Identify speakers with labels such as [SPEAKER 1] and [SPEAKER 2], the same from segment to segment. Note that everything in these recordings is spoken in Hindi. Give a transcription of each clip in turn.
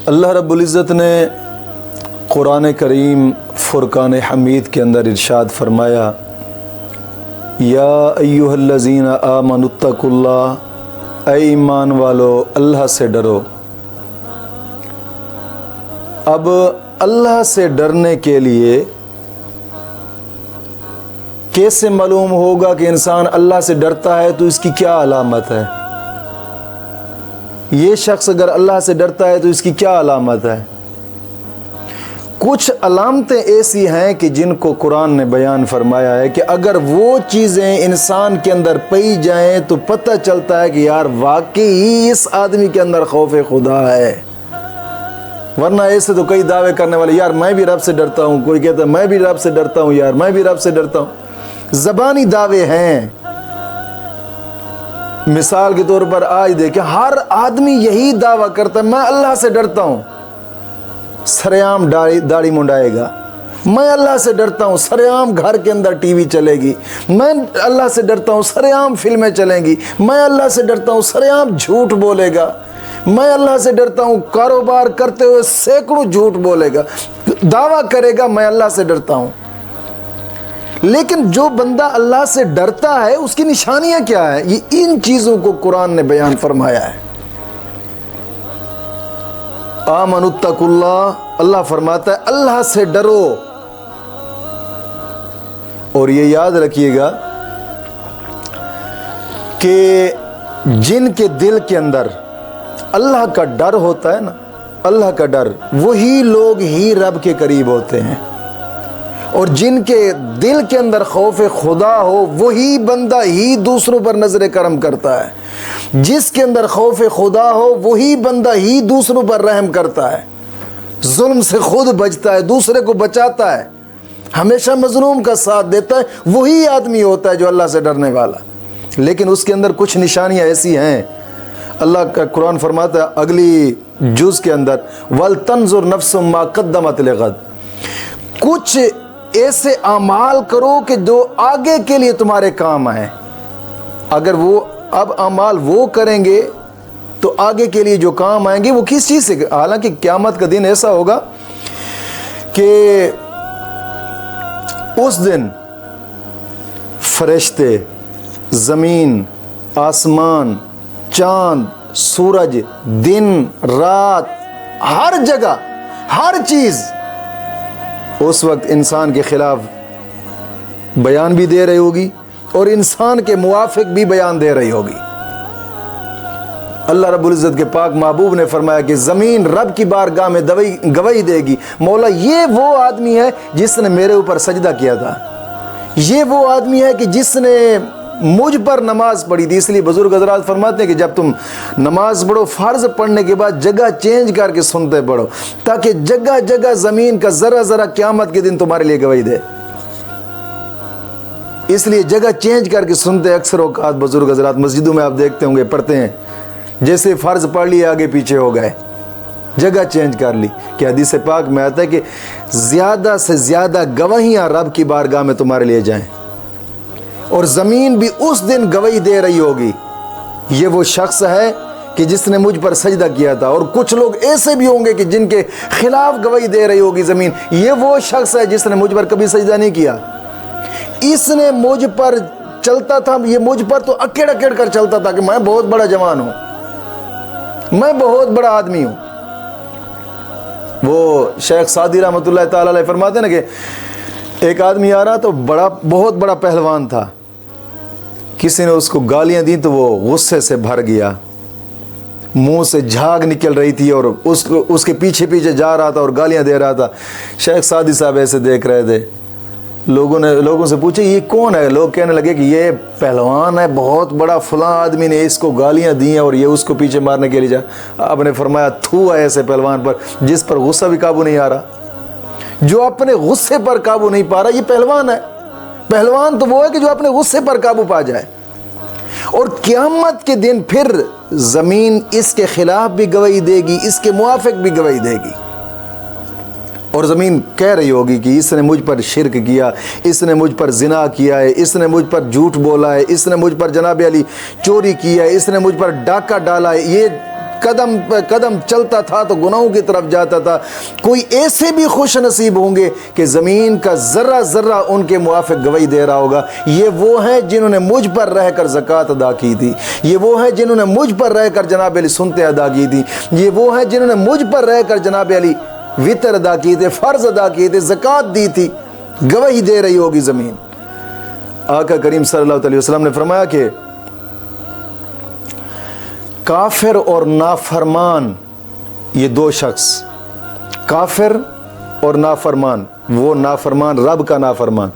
[SPEAKER 1] अल्लाह रब्बुल इज़्ज़त ने कुरान करीम फ़ुरक़ान हमीद के अंदर इरशाद फरमाया, या अय्युहल्लज़ीना आमनुत्तकुल्लाह, ऐ ईमान वालो अल्लाह से डरो। अब अल्लाह से डरने के लिए कैसे मालूम होगा कि इंसान अल्लाह से डरता है, तो इसकी क्या अलामत है? ये शख्स अगर अल्लाह से डरता है तो इसकी क्या अलामत है? कुछ अलामतें ऐसी हैं कि जिनको कुरान ने बयान फरमाया है कि अगर वो चीज़ें इंसान के अंदर पाई जाएं तो पता चलता है कि यार वाकई इस आदमी के अंदर खौफ खुदा है। वरना ऐसे तो कई दावे करने वाले, यार मैं भी रब से डरता हूँ, कोई कहता है मैं भी रब से डरता हूँ, यार मैं भी रब से डरता हूँ। ज़बानी दावे हैं। मिसाल के तौर पर आज देखें, हर आदमी यही दावा करता है मैं अल्लाह से डरता हूँ, सरेआम दाढ़ी मुंडाएगा। मैं अल्लाह से डरता हूँ, सरेआम घर के अंदर टीवी चलेगी। मैं अल्लाह से डरता हूँ, सरेआम फिल्में चलेंगी। मैं अल्लाह से डरता हूँ, सरेआम झूठ बोलेगा। मैं अल्लाह से डरता हूँ, कारोबार करते हुए सैकड़ों झूठ बोलेगा, दावा करेगा मैं अल्लाह से डरता हूँ। लेकिन जो बंदा अल्लाह से डरता है उसकी निशानियां क्या है, ये इन चीजों को कुरान ने बयान फरमाया है। आमनुत्तकुल्लाह, अल्लाह फरमाता है अल्लाह से डरो। और ये याद रखिएगा कि जिनके दिल के अंदर अल्लाह का डर होता है ना, अल्लाह का डर, वही लोग ही रब के करीब होते हैं। और जिनके दिल के अंदर खौफ खुदा हो वही बंदा ही दूसरों पर नजर करम करता है। जिसके अंदर खौफ खुदा हो वही बंदा ही दूसरों पर रहम करता है, जुल्म से खुद बचता है, दूसरे को बचाता है, हमेशा मजलूम का साथ देता है। वही आदमी होता है जो अल्लाह से डरने वाला। लेकिन उसके अंदर कुछ निशानियां ऐसी हैं, अल्लाह का कुरान फरमाता है अगली जुज के अंदर, वल तंजुर नफ्सुम मा कद्दमत लिगद, कुछ ऐसे अमाल करो कि जो आगे के लिए तुम्हारे काम आए। अगर वो अब अमाल वो करेंगे तो आगे के लिए जो काम आएंगे वो किस चीज़ से? हालांकि क़यामत का दिन ऐसा होगा कि उस दिन फरिश्ते, ज़मीन, आसमान, चांद, सूरज, दिन, रात, हर जगह, हर चीज़ उस वक्त इंसान के खिलाफ बयान भी दे रही होगी और इंसान के मुवाफिक भी बयान दे रही होगी। अल्लाह रब्बुल इज़्ज़त के पाक महबूब ने फरमाया कि ज़मीन रब की बारगाह में गवाही देगी, मौला ये वो आदमी है जिसने मेरे ऊपर सजदा किया था, ये वो आदमी है कि जिसने मुझ पर नमाज पढ़ी थी। इसलिए बुजुर्ग हज़रात फरमाते हैं कि जब तुम नमाज पढ़ो, फ़र्ज़ पढ़ने के बाद जगह चेंज करके सुनते पढ़ो, ताकि जगह जगह ज़मीन का ज़रा ज़रा क़यामत के दिन तुम्हारे लिए गवाही दे। इसलिए जगह चेंज करके सुनते। अक्सर औक़ात बुजुर्ग हज़रात मस्जिदों में आप देखते होंगे पढ़ते हैं, जैसे फ़र्ज़ पढ़ लिए आगे पीछे हो गए, जगह चेंज कर ली। कि हदीस पाक में आता है कि ज़्यादा से ज़्यादा गवाहियाँ रब की बारगाह में तुम्हारे लिए जाएँ, और ज़मीन भी उस दिन गवाही दे रही होगी, ये वो शख्स है कि जिसने मुझ पर सजदा किया था। और कुछ लोग ऐसे भी होंगे कि जिनके खिलाफ गवाही दे रही होगी ज़मीन, ये वो शख्स है जिसने मुझ पर कभी सजदा नहीं किया, इसने मुझ पर चलता था, ये मुझ पर तो अकेड़ अकेड़ कर चलता था कि मैं बहुत बड़ा जवान हूँ, मैं बहुत बड़ा आदमी हूँ। वो शेख सादी रहमतुल्लाह ताला अलैह फरमाते ना कि एक आदमी आ रहा तो बहुत बड़ा पहलवान था, किसी ने उसको गालियां दी तो वो गुस्से से भर गया, मुंह से झाग निकल रही थी और उसके पीछे पीछे जा रहा था और गालियां दे रहा था। शेख सादी साहब ऐसे देख रहे थे। लोगों से पूछे ये कौन है? लोग कहने लगे कि ये पहलवान है, बहुत बड़ा फलां आदमी ने इसको गालियां दी हैं और ये उसको पीछे मारने के लिए जा। आपने फरमाया थू है ऐसे पहलवान पर जिस पर गुस्सा भी काबू नहीं आ रहा, जो अपने गुस्से पर काबू नहीं पा रहा, ये पहलवान है। पहलवान तो वो है कि जो अपने गुस्से पर काबू पा जाए। और क़यामत के दिन फिर ज़मीन इसके खिलाफ भी गवाही देगी, इसके मुआफ़िक भी गवाही देगी। और ज़मीन कह रही होगी कि इसने मुझ पर शिरक किया, इसने मुझ पर ज़िना किया है, इसने मुझ पर झूठ बोला है, इसने मुझ पर जनाब अली चोरी की है, इसने मुझ पर डाका डाला है। ये कदम पे कदम चलता था तो गुनाहों की तरफ जाता था। कोई ऐसे भी खुश नसीब होंगे कि ज़मीन का ज़र्रा ज़र्रा उनके मुआफ़िक गवाही दे रहा होगा। ये वो हैं जिन्होंने मुझ पर रहकर ज़कात अदा की थी, ये वो हैं जिन्होंने मुझ पर रहकर जनाब अली सुन्नतें अदा की थी, ये वो हैं जिन्होंने मुझ पर रहकर जनाब अली वितर अदा किए थे, फ़र्ज़ अदा किए थे, ज़कात दी थी। गवाही दे रही होगी ज़मीन। आका करीम सल्लल्लाहु अलैहि वसल्लम ने फरमाया कि काफिर और नाफरमान, ये दो शख्स, काफिर और नाफरमान, वो नाफरमान रब का नाफरमान,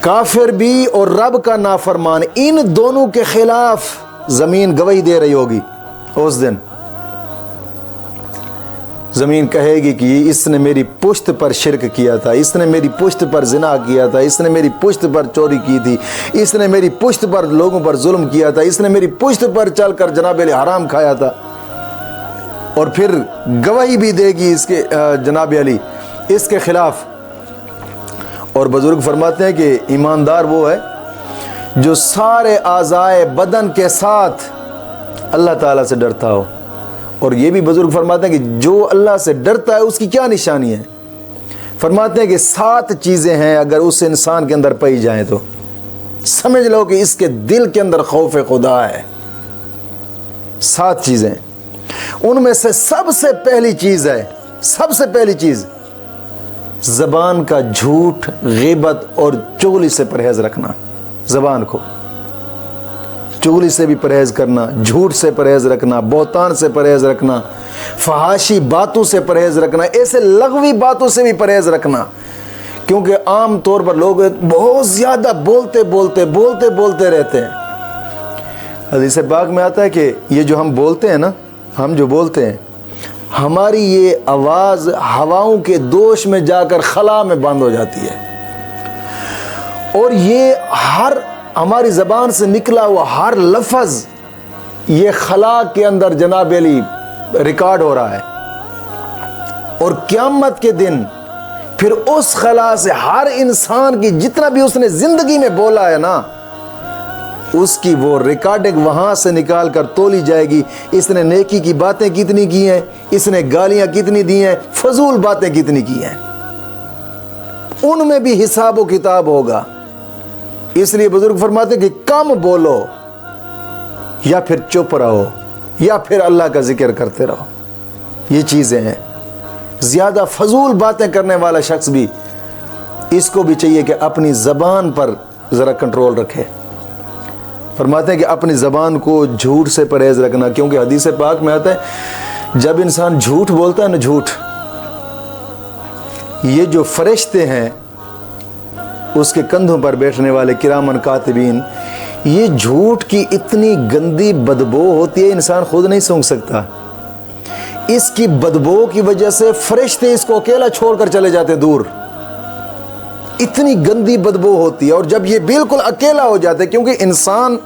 [SPEAKER 1] काफिर भी और रब का नाफरमान, इन दोनों के खिलाफ ज़मीन गवाही दे रही होगी। उस दिन ज़मीन कहेगी कि इसने मेरी पुश्त पर शिरक किया था, इसने मेरी पुश्त पर जिना किया था, इसने मेरी पुश्त पर चोरी की थी, इसने मेरी पुश्त पर लोगों पर जुल्म किया था, इसने मेरी पुश्त पर चलकर जनाब अली हराम खाया था। और फिर गवाही भी देगी इसके जनाब अली इसके खिलाफ। और बुजुर्ग फरमाते हैं कि ईमानदार वो है जो सारे आज़ाए बदन के साथ अल्लाह ताला से डरता हो। और ये भी बुजुर्ग फरमाते हैं कि जो अल्लाह से डरता है उसकी क्या निशानी है। फरमाते हैं कि 7 चीज़ें हैं, अगर उस इंसान के अंदर पाई जाएं तो समझ लो कि इसके दिल के अंदर खौफ खुदा है। 7 चीज़ें, उनमें से सबसे पहली चीज़ है, सबसे पहली चीज़ ज़बान का झूठ, ग़ीबत और चुगली से परहेज़ रखना। ज़बान को चुगली से भी परहेज़ करना, झूठ से परहेज़ रखना, बहतान से परहेज़ रखना, फहाशी बातों से परहेज़ रखना, ऐसे लग़वी बातों से भी परहेज़ रखना। क्योंकि आम तौर पर लोग बहुत ज़्यादा बोलते रहते हैं। हदीस पाक में आता है कि ये जो हम बोलते हैं ना, हम जो बोलते हैं, हमारी ये आवाज़ हवाओं के दोष में जाकर खला में बंद हो जाती है। और ये हर हमारी ज़बान से निकला हुआ हर लफ्ज़ ये खला के अंदर जनाब अली रिकॉर्ड हो रहा है। और क़यामत के दिन फिर उस खला से हर इंसान की जितना भी उसने ज़िंदगी में बोला है ना, उसकी वो रिकॉर्डिंग वहाँ से निकाल कर तोली जाएगी। इसने नेकी की बातें कितनी की हैं, इसने गालियाँ कितनी दी हैं, फजूल बातें कितनी की हैं, उनमें भी हिसाब व किताब होगा। इसलिए बुजुर्ग फरमाते कि कम बोलो या फिर चुप रहो या फिर अल्लाह का जिक्र करते रहो। ये चीज़ें हैं। ज़्यादा फजूल बातें करने वाला शख्स भी, इसको भी चाहिए कि अपनी ज़बान पर ज़रा कंट्रोल रखे। फरमाते हैं कि अपनी ज़बान को झूठ से परहेज़ रखना, क्योंकि हदीस पाक में आता है जब इंसान झूठ बोलता है ना, झूठ, ये जो फरिश्ते हैं उसके कंधों पर बैठने वाले किरामन कातिबीन, ये झूठ की इतनी गंदी बदबू होती है इंसान खुद नहीं सूंघ सकता। इसकी बदबू की वजह से फरिश्ते इसको अकेला छोड़कर चले जाते दूर। इतनी गंदी बदबू होती है। और जब ये बिल्कुल अकेला हो जाता है, क्योंकि इंसान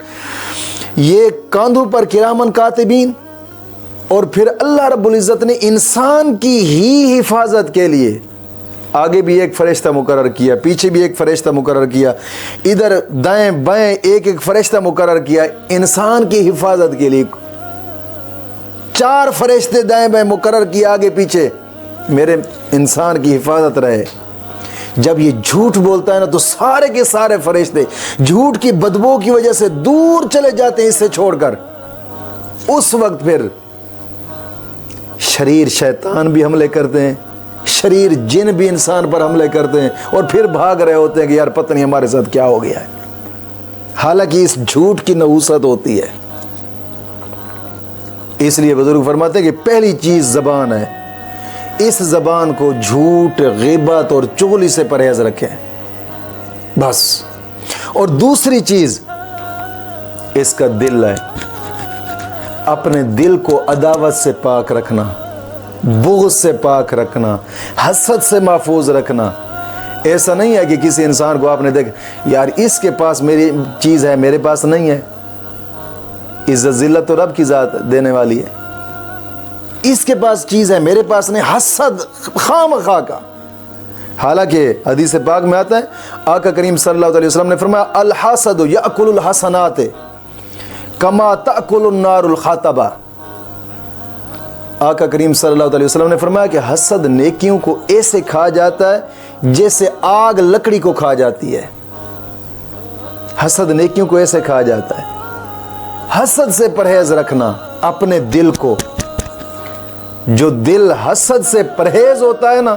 [SPEAKER 1] ये कंधों पर किरामन कातिबीन, और फिर अल्लाह रब्बुल इज़्ज़त ने इंसान की ही हिफाजत के लिए आगे भी एक फरिश्ता मुकर्रर किया, पीछे भी एक फरिश्ता मुकर्रर किया, इधर दाएं बाएं एक एक फरिश्ता मुकर्रर किया इंसान की हिफाजत के लिए। 4 फरिश्ते दाएं बाएं मुकर्रर किया आगे पीछे, मेरे इंसान की हिफाजत रहे। जब ये झूठ बोलता है ना, तो सारे के सारे फरिश्ते झूठ की बदबू की वजह से दूर चले जाते हैं इससे छोड़कर। उस वक्त फिर शरीर शैतान भी हमले करते हैं, शरीर जिन भी इंसान पर हमले करते हैं, और फिर भाग रहे होते हैं कि यार पता नहीं हमारे साथ क्या हो गया है। हालांकि इस झूठ की नहूसत होती है। इसलिए बुजुर्ग फरमाते हैं कि पहली चीज ज़बान है, इस ज़बान को झूठ, ग़ीबत और चुगली से परहेज रखें बस। और दूसरी चीज इसका दिल है, अपने दिल को अदावत से पाक रखना, बुग़्ज़ से पाक रखना, हसद से महफूज रखना। ऐसा नहीं है कि किसी इंसान को आपने देख यार इसके पास मेरी चीज़ है मेरे पास नहीं है। इज़्ज़त ज़िल्लत तो रब की ज़ात देने वाली है, इसके पास चीज़ है मेरे पास नहीं, हसद खामखा का। हालांकि हदीस पाक में आता है, आका करीम सल्लल्लाहु अलैहि वसल्लम ने फरमाया अल हसदु याकुलुल हसनात कमा ताकुलुन नारुल खातबा। आका करीम सल्लल्लाहु अलैहि वसल्लम ने फरमाया कि हसद नेकियों को ऐसे खा जाता है जैसे आग लकड़ी को खा जाती है। हसद नेकियों को ऐसे खा जाता है। हसद से परहेज रखना अपने दिल को। जो दिल हसद से परहेज होता है ना,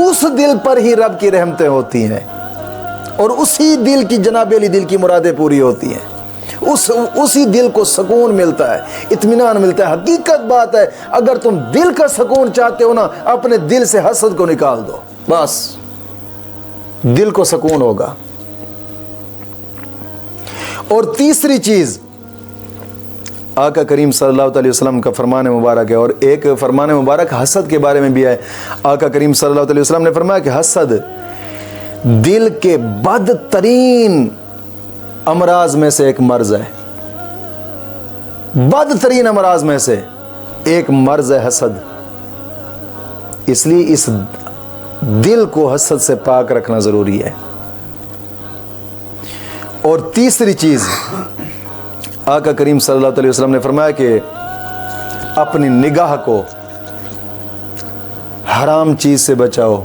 [SPEAKER 1] उस दिल पर ही रब की रहमतें होती हैं और उसी दिल की जनाब अली दिल की मुरादें पूरी होती हैं। उसी दिल को सुकून मिलता है, इत्मीनान मिलता है। हकीकत बात है, अगर तुम दिल का सुकून चाहते हो ना, अपने दिल से हसद को निकाल दो, बस दिल को सुकून होगा। और तीसरी चीज आका करीम सल्लल्लाहु अलैहि वसल्लम का फरमान मुबारक है, और एक फरमान मुबारक हसद के बारे में भी है। आका करीम सल्लल्लाहु अलैहि वसल्लम ने फरमाया कि हसद दिल के बदतरीन अमराज में से एक मर्ज है। बदतरीन अमराज में से एक मर्ज है हसद। इसलिए इस दिल को हसद से पाक रखना जरूरी है। और तीसरी चीज आका करीम सल्लल्लाहु अलैहि वसल्लम ने फरमाया कि अपनी निगाह को हराम चीज से बचाओ,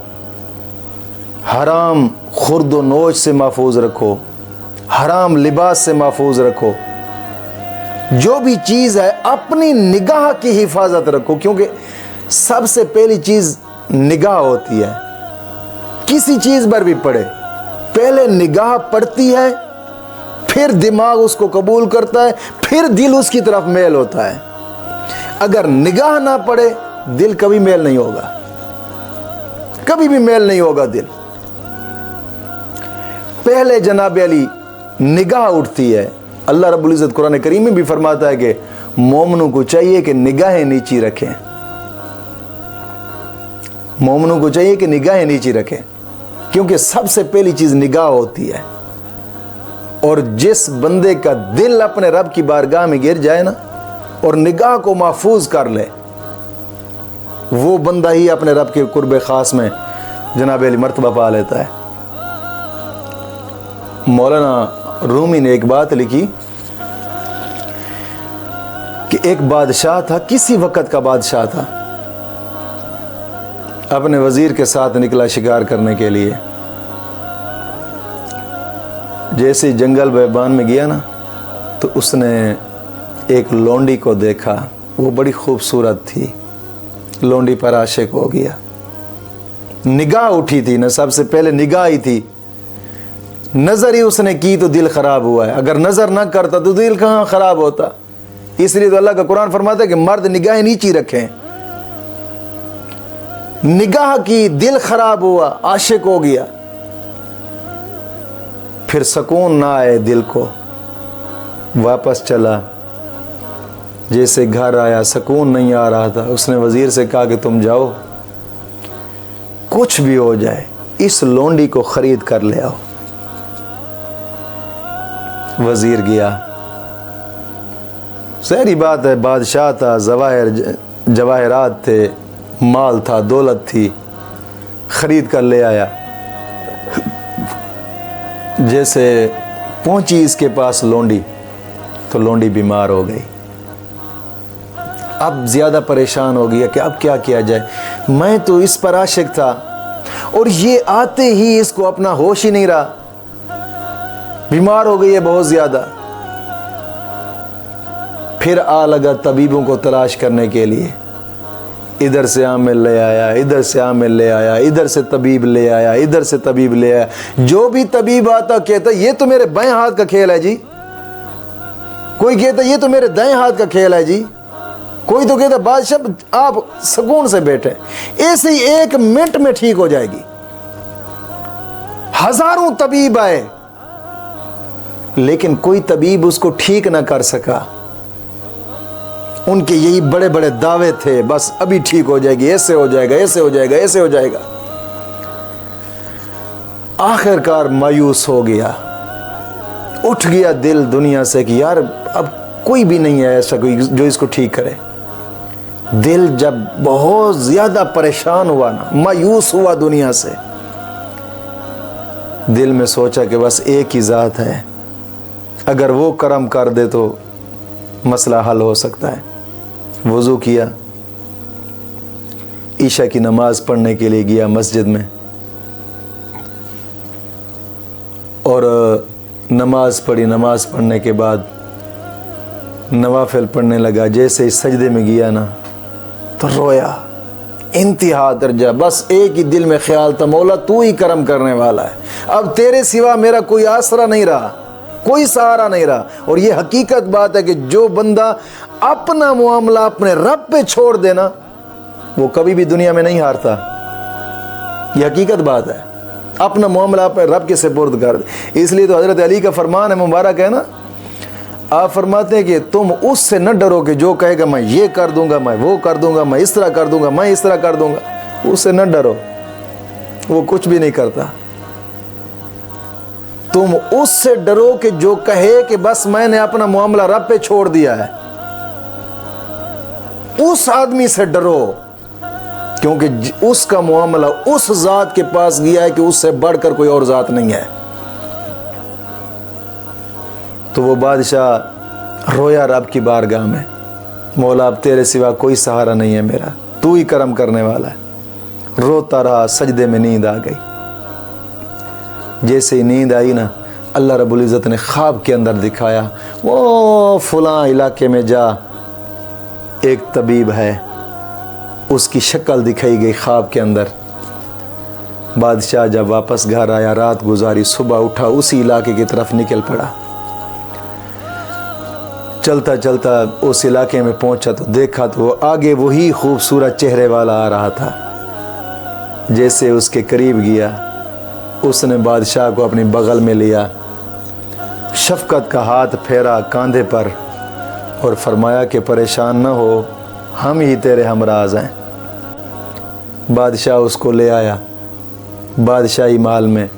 [SPEAKER 1] हराम खुर्द व नोच से महफूज रखो, हराम लिबास से महफूज रखो। जो भी चीज है अपनी निगाह की हिफाजत रखो, क्योंकि सबसे पहली चीज निगाह होती है। किसी चीज पर भी पड़े, पहले निगाह पड़ती है, फिर दिमाग उसको कबूल करता है, फिर दिल उसकी तरफ मेल होता है। अगर निगाह ना पड़े, दिल कभी मेल नहीं होगा, कभी भी मेल नहीं होगा दिल। पहले जनाब अली निगाह उठती है। अल्लाह रब्बुल इज़्ज़त कुरान करीम में भी फरमाता है कि मोमिनों को चाहिए कि निगाहें नीची रखें। मोमिनों को चाहिए कि निगाहें नीची रखें, क्योंकि सबसे पहली चीज निगाह होती है। और जिस बंदे का दिल अपने रब की बारगाह में गिर जाए ना, और निगाह को महफूज कर ले, वो बंदा ही अपने रब के कुर्ब खास में जनाब अली मर्तबा पा लेता है। मौलाना रूमी ने एक बात लिखी कि एक बादशाह था, किसी वक्त का बादशाह था, अपने वजीर के साथ निकला शिकार करने के लिए। जैसे जंगल बैबान में गया ना, तो उसने एक लोंडी को देखा, वो बड़ी खूबसूरत थी। लोंडी पर आशिक हो गया। निगाह उठी थी ना, सबसे पहले निगाह ही थी। नजर ही उसने की तो दिल खराब हुआ है। अगर नजर ना करता तो दिल कहाँ खराब होता। इसलिए तो अल्लाह का कुरान फरमाता है कि मर्द निगाहें नीची रखें। निगाह की, दिल खराब हुआ, आशिक हो गया, फिर सुकून ना आए दिल को, वापस चला। जैसे घर आया, सुकून नहीं आ रहा था। उसने वजीर से कहा कि तुम जाओ, कुछ भी हो जाए इस लोंडी को खरीद कर ले आओ। वजीर गया। सहरी बात है, बादशाह था, जवाहरात थे, माल था, दौलत थी, खरीद कर ले आया। जैसे पहुंची इसके पास लोंडी, तो लोंडी बीमार हो गई। अब ज्यादा परेशान हो गया कि अब क्या किया जाए। मैं तो इस पर आशिक था और ये आते ही इसको अपना होश ही नहीं रहा, बीमार हो गई है बहुत ज्यादा। फिर आ लगा तबीबों को तलाश करने के लिए। इधर से आमिल ले आया, इधर से आमिल ले आया, इधर से तबीब ले आया, इधर से तबीब ले आया। जो भी तबीब आता कहता ये तो मेरे बाएं हाथ का खेल है जी, कोई कहता ये तो मेरे दाएं हाथ का खेल है जी, कोई तो कहता बादशाह आप सुकून से बैठे, ऐसे ही 1 मिनट में ठीक हो जाएगी। हजारों तबीब आए, लेकिन कोई तबीब उसको ठीक ना कर सका। उनके यही बड़े बड़े दावे थे, बस अभी ठीक हो जाएगी, ऐसे हो जाएगा, ऐसे हो जाएगा, ऐसे हो जाएगा। आखिरकार मायूस हो गया, उठ गया दिल दुनिया से कि यार अब कोई भी नहीं है ऐसा कोई जो इसको ठीक करे। दिल जब बहुत ज्यादा परेशान हुआ ना, मायूस हुआ दुनिया से, दिल में सोचा कि बस एक ही ज़ात है, अगर वो करम कर दे तो मसला हल हो सकता है। वज़ू किया, ईशा की नमाज पढ़ने के लिए गया मस्जिद में और नमाज पढ़ी। नमाज पढ़ने के बाद नवाफिल पढ़ने लगा। जैसे ही सजदे में गया ना तो रोया इंतहा दर्जा। बस एक ही दिल में ख्याल था, मौला तू ही करम करने वाला है, अब तेरे सिवा मेरा कोई आसरा नहीं रहा, कोई सहारा नहीं रहा। और ये हकीकत बात है कि जो बंदा अपना मामला अपने रब पे छोड़ देना वो कभी भी दुनिया में नहीं हारता। ये हकीकत बात है, अपना मामला अपने रब के सुपुर्द कर दे। इसलिए तो हजरत अली का फरमान है मुबारक है ना, आप फरमाते हैं कि तुम उससे न डरो कि जो कहेगा मैं ये कर दूंगा, मैं वो कर दूंगा, मैं इस तरह कर दूंगा, मैं इस तरह कर दूंगा। उससे न डरो, वो कुछ भी नहीं करता। तुम उससे डरो कि जो कहे कि बस मैंने अपना मामला रब पे छोड़ दिया है। उस आदमी से डरो क्योंकि उसका मामला उस जात के पास गया है कि उससे बढ़कर कोई और जात नहीं है। तो वो बादशाह रोया रब की बारगाह में, मौला अब तेरे सिवा कोई सहारा नहीं है मेरा, तू ही करम करने वाला है। रोता रहा, सजदे में नींद आ गई। जैसे ही नींद आई ना, अल्लाह रब्बुल इज़्ज़त ने ख्वाब के अंदर दिखाया, वो फलां इलाके में जा, एक तबीब है, उसकी शक्ल दिखाई गई ख्वाब के अंदर। बादशाह जब वापस घर आया, रात गुजारी, सुबह उठा, उसी इलाके की तरफ निकल पड़ा। चलता चलता उस इलाके में पहुंचा तो देखा तो आगे वही खूबसूरत चेहरे वाला आ रहा था। जैसे उसके करीब गया, उसने बादशाह को अपनी बगल में लिया, शफकत का हाथ फेरा कांधे पर और फरमाया कि परेशान न हो, हम ही तेरे हमराज हैं। बादशाह उसको ले आया, बादशाही माल में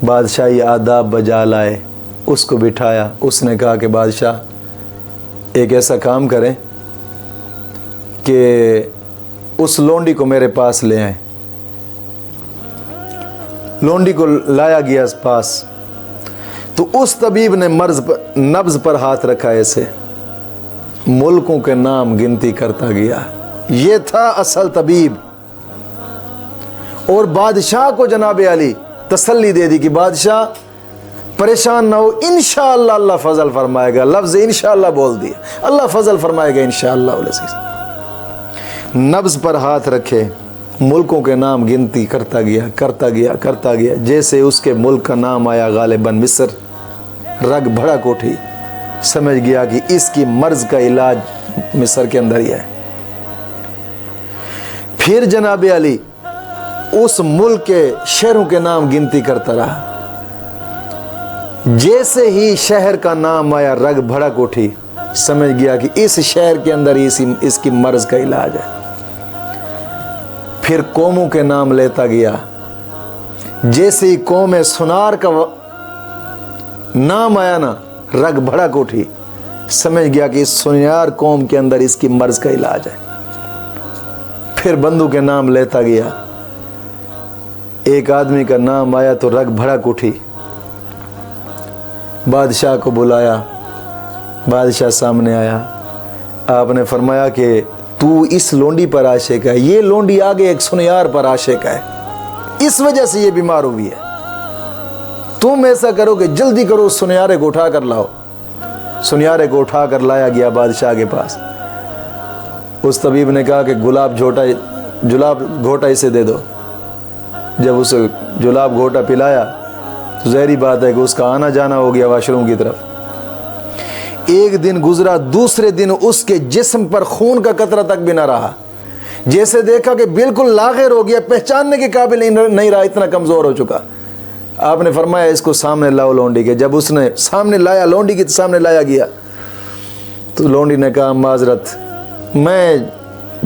[SPEAKER 1] बादशाही आदाब बजा लाए, उसको बिठाया। उसने कहा कि बादशाह एक ऐसा काम करें कि उस लोंडी को मेरे पास ले आए। लोंडी को लाया गया इस पास, तो उस तबीब ने नब्ज पर हाथ रखा, ऐसे मुल्कों के नाम गिनती करता गया। ये था असल तबीब। और बादशाह को जनाब अली तसल्ली दे दी कि बादशाह परेशान ना हो, इंशाअल्लाह अल्लाह फजल फरमाएगा। लफ्ज़ इंशाअल्लाह बोल दिया, अल्लाह फजल फरमाएगा इंशाअल्लाह। नब्ज पर हाथ रखे, मुल्कों के नाम गिनती करता गया, करता गया, करता गया। जैसे उसके मुल्क का नाम आया गालिबन मिस्र, रग भड़ा कोठी, समझ गया कि इसकी मर्ज का इलाज मिस्र के अंदर ही है। फिर जनाब अली उस मुल्क के शहरों के नाम गिनती करता रहा। जैसे ही शहर का नाम आया रग भड़क उठी, समझ गया कि इस शहर के अंदर ही इसकी मर्ज का इलाज है। फिर कौमों के नाम लेता गया। जैसे ही कौम सुनार का नाम आया ना, रग भड़क उठी, समझ गया कि इस सुनार कौम के अंदर इसकी मर्ज का इलाज है। फिर बंदू के नाम लेता गया। एक आदमी का नाम आया तो रग भड़क उठी। बादशाह को बुलाया, बादशाह सामने आया। आपने फरमाया कि तू इस लोंडी पर आशिक है, ये लोंडी आगे एक सुनियार पर आशिक है, इस वजह से ये बीमार हुई है। तुम ऐसा करो कि जल्दी करो, उस सुनियारे को उठा कर लाओ। सुनियारे को उठा कर लाया गया बादशाह के पास। उस तबीब ने कहा कि जुलाब घोटा इसे दे दो। जब उसे जुलाब घोटा पिलाया तो ज़ाहिरी बात है कि उसका आना जाना हो गया वाशरूम की तरफ। एक दिन गुजरा, दूसरे दिन उसके जिस्म पर खून का कतरा तक भी ना रहा। जैसे देखा कि बिल्कुल लाग़िर हो गया, पहचानने के काबिल नहीं रहा, इतना कमज़ोर हो चुका। आपने फरमाया इसको सामने लाओ लोंडी के। जब उसने सामने लाया, लोंडी के सामने लाया गया, तो लोंडी ने कहा माजरत, मैं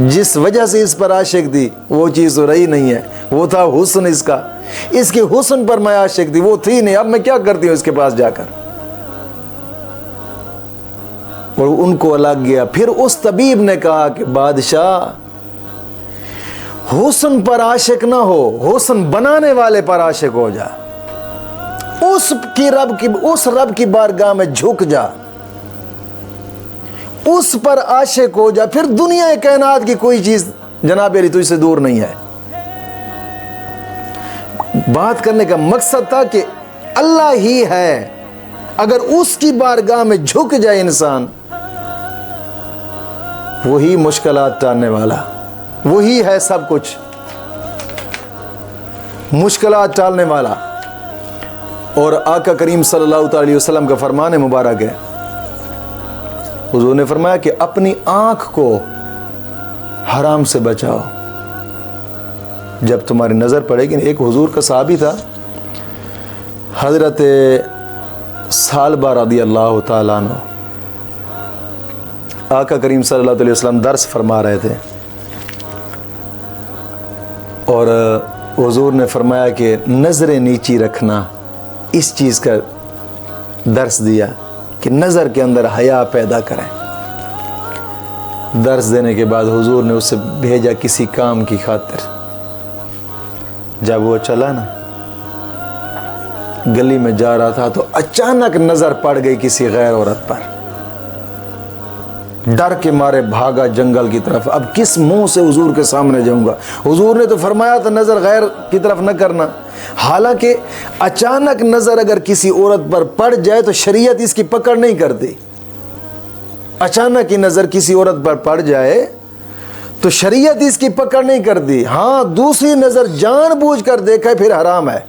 [SPEAKER 1] जिस वजह से इस पर आशिक थी वो चीज़ तो रही नहीं है, वो था हुस्न इसका, इसके हुस्न पर मैं आशिक थी, वो थी नहीं, अब मैं क्या करती हूँ इसके पास जाकर। और उनको अलग गया। फिर उस तबीब ने कहा कि बादशाह, हुस्न पर आशिक ना हो, हुस्न बनाने वाले पर आशिक हो जा। उस रब की बारगाह में झुक जा, उस पर आशिक हो जा, फिर दुनिया कायनात की कोई चीज जनाब अली तुझसे दूर नहीं है। बात करने का मकसद था कि अल्लाह ही है, अगर उसकी बारगाह में झुक जाए इंसान, वही मुश्किलात टालने वाला, वही है सब कुछ, मुश्किलात टालने वाला। और आका करीम सल्लल्लाहु अलैहि वसल्लम का फरमान मुबारक है, हुजूर ने फरमाया कि अपनी आंख को हराम से बचाओ जब तुम्हारी नज़र पड़ेगी। एक हुजूर का सहाबी था हज़रत सालबा रज़ियल्लाहु ताला अन्हु, आका करीम सल्लल्लाहु अलैहि वसल्लम दर्स फरमा रहे थे और हुजूर ने फरमाया कि नज़रें नीची रखना, इस चीज़ का दर्स दिया कि नज़र के अंदर हया पैदा करें। दर्स देने के बाद हुजूर ने उसे भेजा किसी काम की खातिर। जब वो चला ना, गली में जा रहा था तो अचानक नज़र पड़ गई किसी गैर औरत पर। डर के मारे भागा जंगल की तरफ। अब किस मुंह से हुजूर के सामने जाऊंगा? हुजूर ने तो फरमाया था नज़र गैर की तरफ न करना। हालांकि अचानक नज़र अगर किसी औरत पर पड़ जाए तो शरीयत इसकी पकड़ नहीं करती। अचानक ही नज़र किसी औरत पर पड़ जाए तो शरीयत इसकी पकड़ नहीं करती। हाँ, दूसरी नज़र जानबूझ कर देखा फिर हराम है,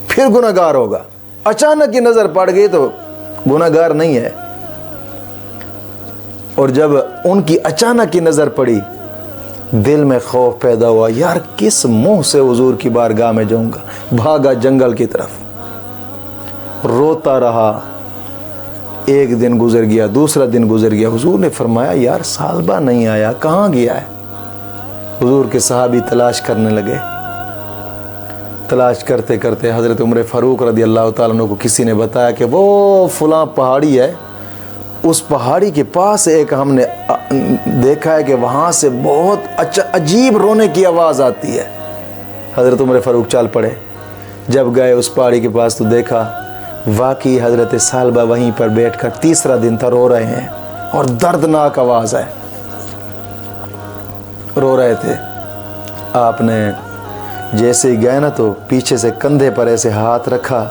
[SPEAKER 1] फिर गुनहगार होगा। अचानक ही नज़र पड़ गई तो गुनहगार नहीं है। और जब उनकी अचानक की नज़र पड़ी, दिल में खौफ पैदा हुआ, यार किस मुंह से हुजूर की बारगाह में जाऊंगा। भागा जंगल की तरफ, रोता रहा। एक दिन गुजर गया, दूसरा दिन गुजर गया। हुजूर ने फरमाया यार सालबा नहीं आया, कहाँ गया है? हुजूर के सहाबी तलाश करने लगे। तलाश करते करते हज़रत उमर फ़ारूक रज़ियल्लाहु ताला अन्हु को किसी ने बताया कि वो फलां पहाड़ी है, उस पहाड़ी के पास एक हमने देखा है कि वहाँ से बहुत अजीब रोने की आवाज़ आती है। हज़रत उमर फ़ारूक चल पड़े। जब गए उस पहाड़ी के पास तो देखा वाकई हज़रत सालबा वहीं पर बैठकर, तीसरा दिन था, रो रहे हैं और दर्दनाक आवाज़ है, रो रहे थे। आपने जैसे ही गए ना तो पीछे से कंधे पर ऐसे हाथ रखा,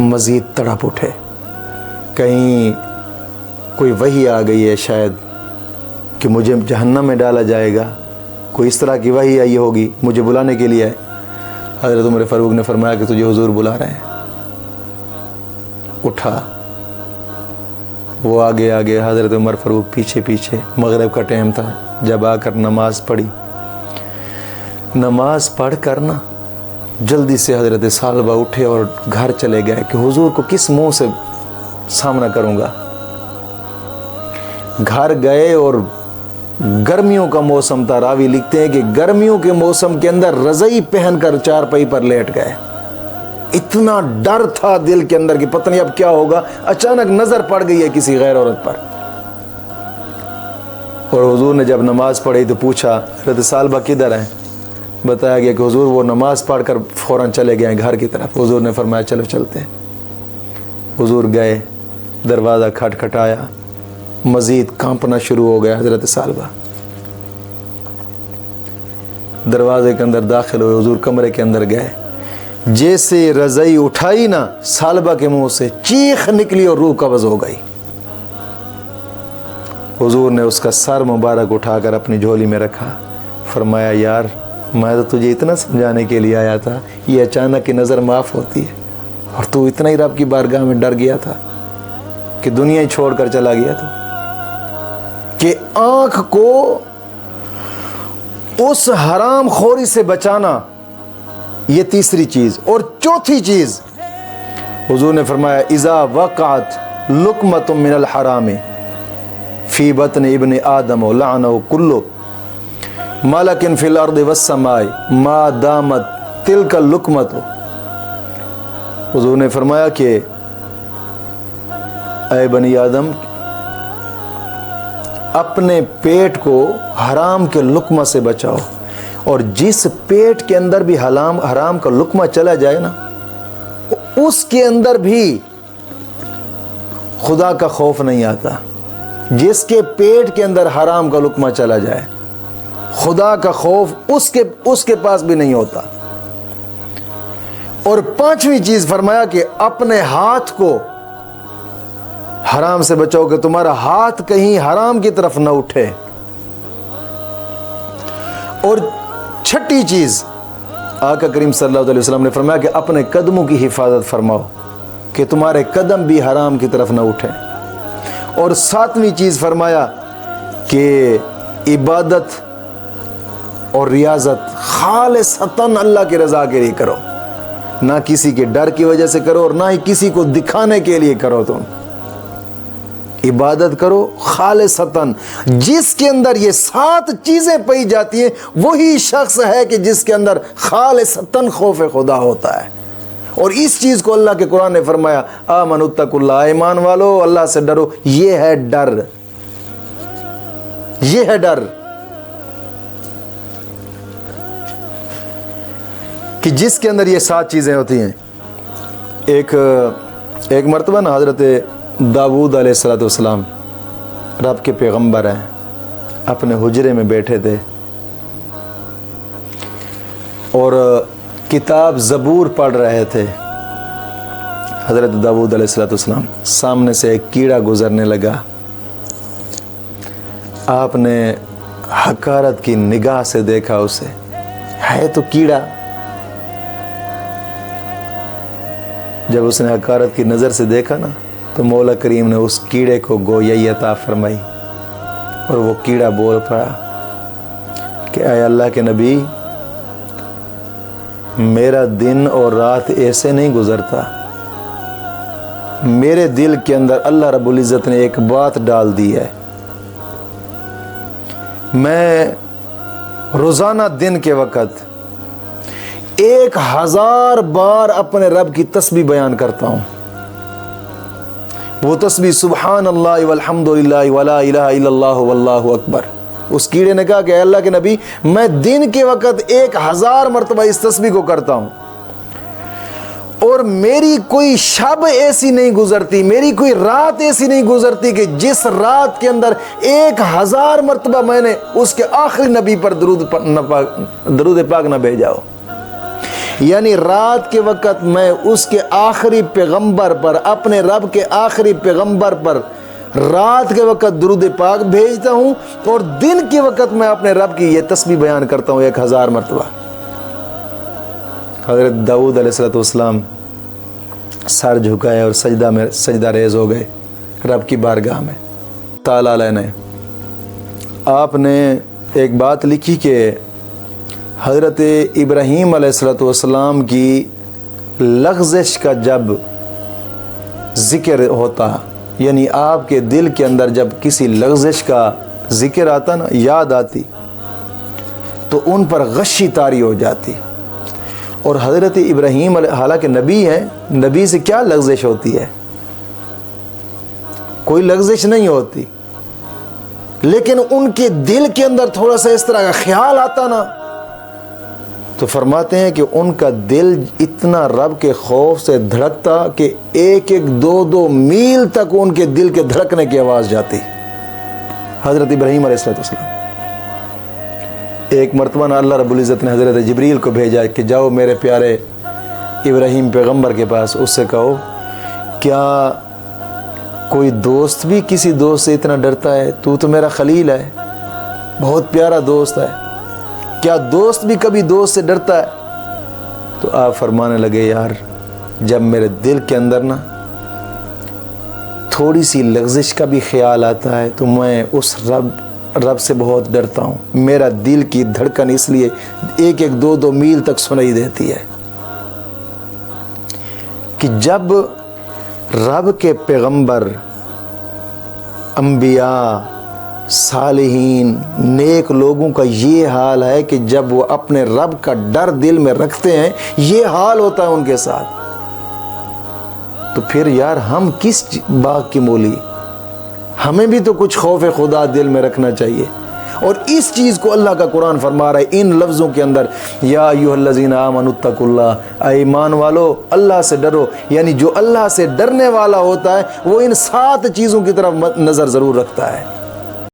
[SPEAKER 1] मज़ीद तड़प उठे। कहीं कोई वही आ गई है शायद कि मुझे जहन्नम में डाला जाएगा, कोई इस तरह की वही आई होगी, मुझे बुलाने के लिए है। हज़रत उमर फ़ारूक ने फरमाया कि तुझे हुजूर बुला रहे हैं। उठा, वो आगे आगे, हज़रत उमर फ़ारूक पीछे पीछे। मगरिब का टाइम था। जब आकर नमाज़ पढ़ी, नमाज पढ़ कर ना जल्दी से हज़रत सालबा उठे और घर चले गए कि हुजूर को किस मुंह से सामना करूँगा। घर गए और गर्मियों का मौसम था। रावी लिखते हैं कि गर्मियों के मौसम के अंदर रज़ाई पहनकर चारपाई पर लेट गए। इतना डर था दिल के अंदर कि पता नहीं अब क्या होगा। अचानक नज़र पड़ गई है किसी गैर औरत पर। और हुजूर ने जब नमाज पढ़ी तो पूछा हज़रत सालबा किधर है? बताया गया कि हुजूर वो नमाज पढ़कर फ़ौरन चले गए घर की तरफ। हुजूर ने फरमाया चलो चलते हैं। हुजूर गए, दरवाज़ा खटखटाया, मज़ीद कांपना शुरू हो गया। हज़रत सालबा दरवाजे के अंदर दाखिल हुए, हुजूर कमरे के अंदर गए। जैसे रज़ाई उठाई ना, सालबा के मुंह से चीख निकली और रूह कब्ज़ हो गई। हुजूर ने उसका सर मुबारक उठाकर अपनी झोली में रखा। फरमाया यार मैं तो तुझे इतना समझाने के लिए आया था, ये अचानक की नज़र माफ़ होती है और तू इतना ही रब की बारगाह में डर गया था कि दुनिया ही छोड़ कर चला गया। तो कि आँख को उस हराम खोरी से बचाना, ये तीसरी चीज़। और चौथी चीज़ हुजूर ने फरमाया इज़ा वक़अत लुक़मतुम मिनल हराम फ़ी बतन इब्न आदम लअनहु कुल्लु मलकिन फ़िल अर्दि वस्समाई मा दामत तिलका लुक़मतु। हुजूर ने फरमाया कि ऐ बनी आदम, अपने पेट को हराम के लुक़मा से बचाओ। और जिस पेट के अंदर भी हराम का लुक़मा चला जाए ना, उसके अंदर भी खुदा का खौफ नहीं आता। जिसके पेट के अंदर हराम का लुक़मा चला जाए, खुदा का खौफ उसके पास भी नहीं होता। और पांचवी चीज फरमाया कि अपने हाथ को हराम से बचाओ कि तुम्हारा हाथ कहीं हराम की तरफ न उठे। और छठी चीज आका करीम सल्लल्लाहु अलैहि वसल्लम ने फरमाया कि अपने कदमों की हिफाजत फरमाओ कि तुम्हारे कदम भी हराम की तरफ न उठे। और सातवीं चीज फरमाया कि इबादत और रियाजत खालिसतन अल्लाह की रजा के लिए करो, ना किसी के डर की वजह से करो और ना ही किसी को दिखाने के लिए करो। तुम इबादत करो खालिसतन। जिसके अंदर ये 7 चीजें पाई जाती हैं वही शख्स है कि जिसके अंदर खालिसतन खौफ खुदा होता है। और इस चीज को अल्लाह के कुरान ने फरमाया आमनुत्तकुल्लाह, ईमान वालो अल्लाह से डरो। ये है डर, ये है डर कि जिसके अंदर ये 7 चीजें होती हैं। एक मर्तबा ना हजरत दाऊद अलैहिस्सलाम रब के पैगंबर हैं, अपने हुजरे में बैठे थे और किताब ज़बूर पढ़ रहे थे। हज़रत दाऊद अलैहिस्सलाम सामने से एक कीड़ा गुजरने लगा। आपने हकारत की निगाह से देखा उसे, है तो कीड़ा। जब उसने हकारत की नज़र से देखा ना तो मौला करीम ने उस कीड़े को गोयाई अता फरमाई और वो कीड़ा बोल पड़ा कि आए अल्लाह के नबी, मेरा दिन और रात ऐसे नहीं गुजरता। मेरे दिल के अंदर अल्लाह रब्बुल इज़्ज़त ने एक बात डाल दी है। मैं रोज़ाना दिन के वक़्त 1000 बार अपने रब की तस्बीह बयान करता हूँ। वो तस्बीह सुबहान अल्लाह वल्हम्दुलिल्लाह वला इलाहा इल्लल्लाह वल्लाहु अकबर। उस कीड़े ने कहा कि अल्लाह के नबी, मैं दिन के वक़्त 1000 मरतबा इस तस्बीह को करता हूँ और मेरी कोई शब ऐसी नहीं गुजरती, मेरी कोई रात ऐसी नहीं गुजरती कि जिस रात के अंदर 1000 मरतबा मैंने उसके आखिरी नबी पर दरूद पाक न भेजा हो। यानी रात के वक़्त मैं उसके आखिरी पैगंबर पर, अपने रब के आखिरी पैगंबर पर रात के वक़्त दरूद पाक भेजता हूँ और दिन के वक़्त मैं अपने रब की ये तस्बीह बयान करता हूँ 1000 मरतबा। हज़रत दाऊद अलैहिस्सलाम सर झुकाए और सजदा रेज़ हो गए रब की बारगाह में। ताला ने आपने एक बात लिखी कि हज़रत इब्राहीम अलैहिस्सलाम की लग़्ज़िश का जब ज़िक्र होता, यानी आपके दिल के अंदर जब किसी लग़्ज़िश का ज़िक्र आता ना, याद आती, तो उन पर गशी तारी हो जाती। और हज़रत इब्राहीम हालांकि नबी हैं, नबी से क्या लग़्ज़िश होती है? कोई लग़्ज़िश नहीं होती, लेकिन उनके दिल के अंदर थोड़ा सा इस तरह का ख्याल आता ना, तो फरमाते हैं कि उनका दिल इतना रब के खौफ से धड़कता कि 1-1, 2-2 मील तक उनके दिल के धड़कने की आवाज़ जाती। हज़रत इब्राहीम अलैहिस्सलाम एक मरतबा अल्लाह रब्बुल इज़्ज़त ने हज़रत जिब्रील को भेजा कि जाओ मेरे प्यारे इब्राहीम पैगंबर के पास, उससे कहो क्या कोई दोस्त भी किसी दोस्त से इतना डरता है? तू तो मेरा खलील है, बहुत प्यारा दोस्त है, क्या दोस्त भी कभी दोस्त से डरता है? तो आप फरमाने लगे, यार जब मेरे दिल के अंदर ना थोड़ी सी लग़्ज़िश का भी ख्याल आता है तो मैं उस रब से बहुत डरता हूँ। मेरा दिल की धड़कन इसलिए 1-1, 2-2 मील तक सुनाई देती है कि जब रब के पैगंबर, अंबिया, सालिहीन, नेक लोगों का ये हाल है कि जब वो अपने रब का डर दिल में रखते हैं, ये हाल होता है उनके साथ, तो फिर यार हम किस बाग की मूली? हमें भी तो कुछ खौफ खुदा दिल में रखना चाहिए। और इस चीज़ को अल्लाह का कुरान फरमा रहा है इन लफ्ज़ों के अंदर, या अय्युहल्लज़ीना आमनुत्तकुल्लाह, ईमान वालो अल्लाह से डरो। यानी जो अल्लाह से डरने वाला होता है वो इन 7 चीज़ों की तरफ नज़र ज़रूर रखता है।